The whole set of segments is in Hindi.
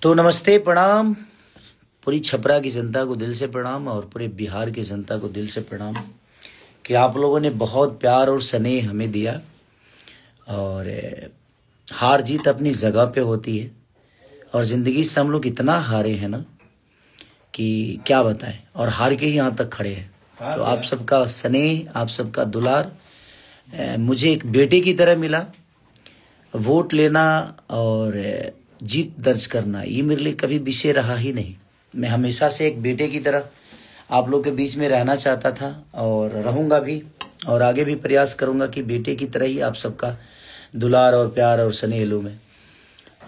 तो नमस्ते, प्रणाम। पूरी छपरा की जनता को दिल से प्रणाम और पूरे बिहार की जनता को दिल से प्रणाम कि आप लोगों ने बहुत प्यार और स्नेह हमें दिया। और हार जीत अपनी जगह पे होती है और ज़िंदगी से हम लोग इतना हारे हैं ना कि क्या बताएं, और हार के ही यहाँ तक खड़े हैं। तो आप सबका स्नेह, आप सबका दुलार मुझे एक बेटे की तरह मिला। वोट लेना और जीत दर्ज करना ये मेरे लिए कभी विषय रहा ही नहीं। मैं हमेशा से एक बेटे की तरह आप लोग के बीच में रहना चाहता था और रहूँगा भी, और आगे भी प्रयास करूँगा कि बेटे की तरह ही आप सबका दुलार और प्यार और स्नेह लूँ मैं।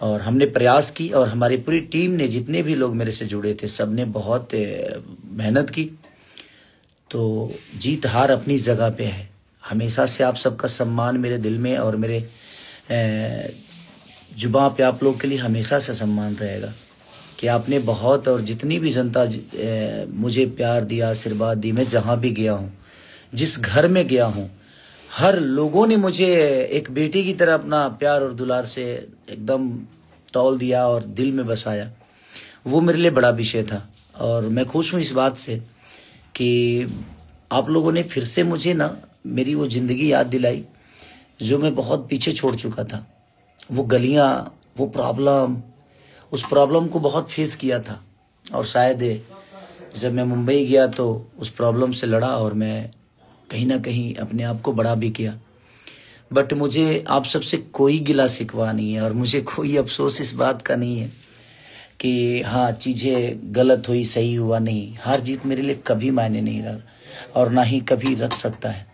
और हमने प्रयास की और हमारी पूरी टीम ने, जितने भी लोग मेरे से जुड़े थे, सब ने बहुत मेहनत की। तो जीत हार अपनी जगह पे है। हमेशा से आप सबका सम्मान मेरे दिल में और मेरे जुबां पे आप लोग के लिए हमेशा से सम्मान रहेगा कि आपने बहुत, और जितनी भी जनता मुझे प्यार दिया, आशीर्वाद दी, मैं जहाँ भी गया हूँ, जिस घर में गया हूँ, हर लोगों ने मुझे एक बेटे की तरह अपना प्यार और दुलार से एकदम तौल दिया और दिल में बसाया। वो मेरे लिए बड़ा विषय था और मैं खुश हूँ इस बात से कि आप लोगों ने फिर से मुझे ना मेरी वो ज़िंदगी याद दिलाई जो मैं बहुत पीछे छोड़ चुका था। वो गलियाँ, वो प्रॉब्लम, उस प्रॉब्लम को बहुत फेस किया था। और शायद जब मैं मुंबई गया तो उस प्रॉब्लम से लड़ा और मैं कहीं ना कहीं अपने आप को बड़ा भी किया। बट मुझे आप सबसे कोई गिला शिकवा नहीं है और मुझे कोई अफसोस इस बात का नहीं है कि हाँ चीज़ें गलत हुई, सही हुआ नहीं। हार जीत मेरे लिए कभी मायने नहीं रहा और ना ही कभी रख सकता है,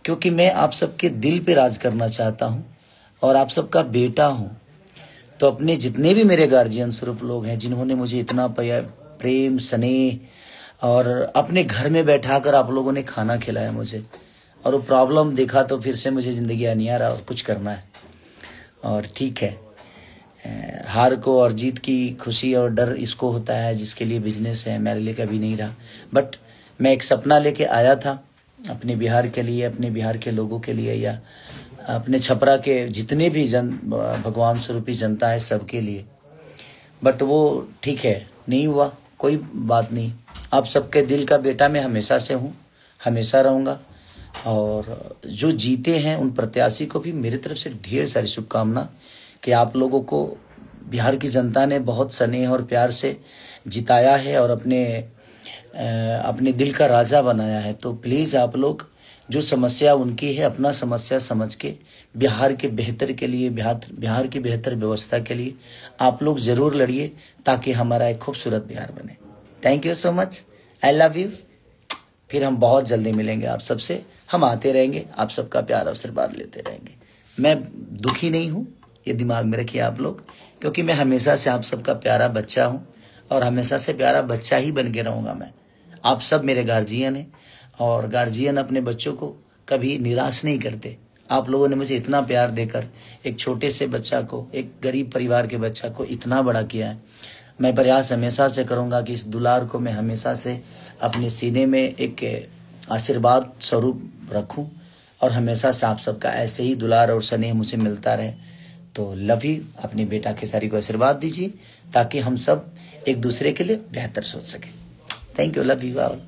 क्योंकि मैं आप सबके दिल पे राज करना चाहता हूँ और आप सबका बेटा हूँ। तो अपने जितने भी मेरे गार्जियन स्वरूप लोग हैं, जिन्होंने मुझे इतना प्रेम, स्नेह और अपने घर में बैठा कर आप लोगों ने खाना खिलाया मुझे, और वो प्रॉब्लम देखा तो फिर से मुझे ज़िंदगी आनी आ रहा और कुछ करना है। और ठीक है, हार को और जीत की खुशी और डर इसको होता है जिसके लिए बिजनेस है, मेरे लिए कभी नहीं रहा। बट मैं एक सपना लेके आया था अपने बिहार के लिए, अपने बिहार के लोगों के लिए, या अपने छपरा के जितने भी भगवान स्वरूपी जनता है सबके लिए। बट वो ठीक है, नहीं हुआ, कोई बात नहीं। आप सबके दिल का बेटा मैं हमेशा से हूँ, हमेशा रहूँगा। और जो जीते हैं उन प्रत्याशी को भी मेरी तरफ से ढेर सारी शुभकामना कि आप लोगों को बिहार की जनता ने बहुत स्नेह और प्यार से जिताया है और अपने दिल का राजा बनाया है। तो प्लीज़ आप लोग, जो समस्या उनकी है, अपना समस्या समझ के बिहार के बेहतर के लिए, बिहार की बेहतर व्यवस्था के लिए आप लोग ज़रूर लड़िए ताकि हमारा एक खूबसूरत बिहार बने। Thank you so much, I love you. फिर हम बहुत जल्दी मिलेंगे आप सबसे, हम आते रहेंगे, आप सबका प्यार आशीर्वाद लेते रहेंगे। मैं दुखी नहीं हूँ, ये दिमाग में रखिए आप लोग, क्योंकि मैं हमेशा से आप सबका प्यारा बच्चा हूँ और हमेशा से प्यारा बच्चा ही बन के रहूँगा मैं। आप सब मेरे गार्जियन हैं और गार्जियन अपने बच्चों को कभी निराश नहीं करते। आप लोगों ने मुझे इतना प्यार देकर एक छोटे से बच्चा को, एक गरीब परिवार के बच्चा को इतना बड़ा किया है। मैं प्रयास हमेशा से करूंगा कि इस दुलार को मैं हमेशा से अपने सीने में एक आशीर्वाद स्वरूप रखूं और हमेशा से आप सबका ऐसे ही दुलार और स्नेह मुझे मिलता रहे। तो लव यू। अपने बेटा केसरी को आशीर्वाद दीजिए ताकि हम सब एक दूसरे के लिए बेहतर सोच सकें। Thank you, love you all.